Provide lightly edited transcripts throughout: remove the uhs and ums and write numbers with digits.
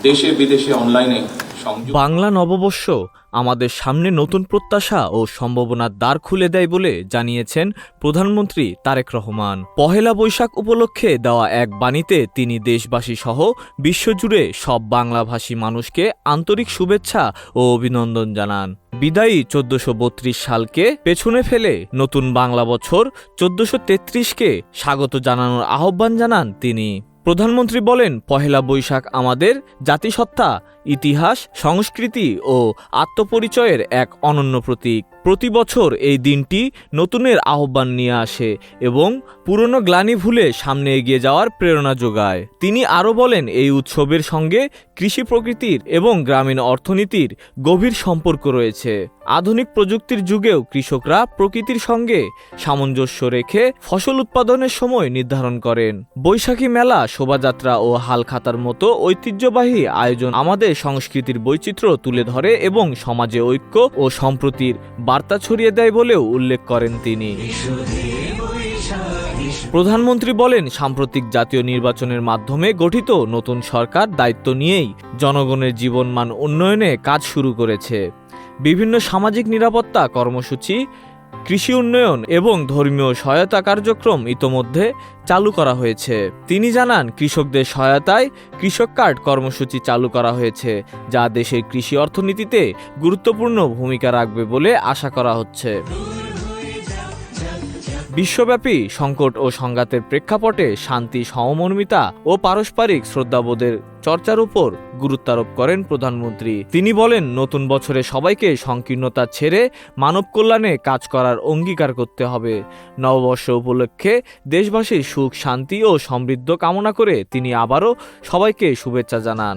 দেশে বিদেশে অনলাইনে বাংলা নববর্ষ আমাদের সামনে নতুন প্রত্যাশা ও সম্ভাবনার দ্বার খুলে দেয় বলে জানিয়েছেন প্রধানমন্ত্রী তারেক রহমান। পহেলা বৈশাখ উপলক্ষে দেওয়া এক বাণীতে তিনি দেশবাসী সহ বিশ্বজুড়ে সব বাংলাভাষী মানুষকে আন্তরিক শুভেচ্ছা ও অভিনন্দন জানান। বিদায়ী 1432 সালকে পেছনে ফেলে নতুন বাংলা বছর 1433কে স্বাগত জানানোর আহ্বান জানান তিনি। প্রধানমন্ত্রী বলেন, পহেলা বৈশাখ আমাদের জাতিসত্তা, ইতিহাস, সংস্কৃতি ও আত্মপরিচয়ের এক অনন্য প্রতীক। প্রতি বছর এই দিনটি নতুনের আহ্বান নিয়ে আসে এবং পুরনো গ্লানি ভুলে সামনে এগিয়ে যাওয়ার প্রেরণা যোগায়। তিনি আরও বলেন, এই উৎসবের সঙ্গে কৃষি প্রকৃতির এবং গ্রামীণ অর্থনীতির গভীর সম্পর্ক রয়েছে। আধুনিক প্রযুক্তির যুগেও কৃষকরা প্রকৃতির সঙ্গে সামঞ্জস্য রেখে ফসল উৎপাদনের সময় নির্ধারণ করেন। বৈশাখী মেলা, শোভাযাত্রা ও হালখাতার মতো ঐতিহ্যবাহী আয়োজন আমাদের সংস্কৃতির বৈচিত্র্য তুলে ধরে এবং সমাজে ঐক্য ও সম্প্রীতির বার্তা ছড়িয়ে দেয় বলেও উল্লেখ করেন তিনি। প্রধানমন্ত্রী বলেন, সাম্প্রতিক জাতীয় নির্বাচনের মাধ্যমে গঠিত নতুন সরকার দায়িত্ব নিয়েই জনগণের জীবনমান উন্নয়নে কাজ শুরু করেছে। বিভিন্ন সামাজিক নিরাপত্তা কর্মসূচি, কৃষি উন্নয়ন এবং ধর্মীয় সহায়তা কার্যক্রম ইতোমধ্যে চালু করা হয়েছে। তিনি জানান, কৃষকদের সহায়তায় কৃষক কার্ড কর্মসূচি চালু করা হয়েছে, যা দেশের কৃষি অর্থনীতিতে গুরুত্বপূর্ণ ভূমিকা রাখবে বলে আশা করা হচ্ছে। বিশ্বব্যাপী সংকট ও সংঘাতের প্রেক্ষাপটে শান্তি, সহমর্মিতা ও পারস্পরিক শ্রদ্ধাবোধের চর্চার উপর গুরুত্ব আরোপ করেন প্রধানমন্ত্রী। তিনি বলেন, নতুন বছরে সবাইকে সংকীর্ণতা ছেড়ে মানব কল্যাণে কাজ করার অঙ্গীকার করতে হবে। নববর্ষ উপলক্ষে দেশবাসীর সুখ, শান্তি ও সমৃদ্ধ কামনা করে তিনি আবারও সবাইকে শুভেচ্ছা জানান।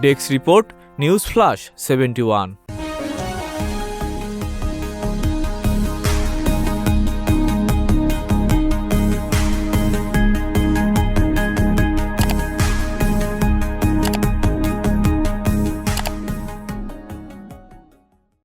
Desk report, news flash 71।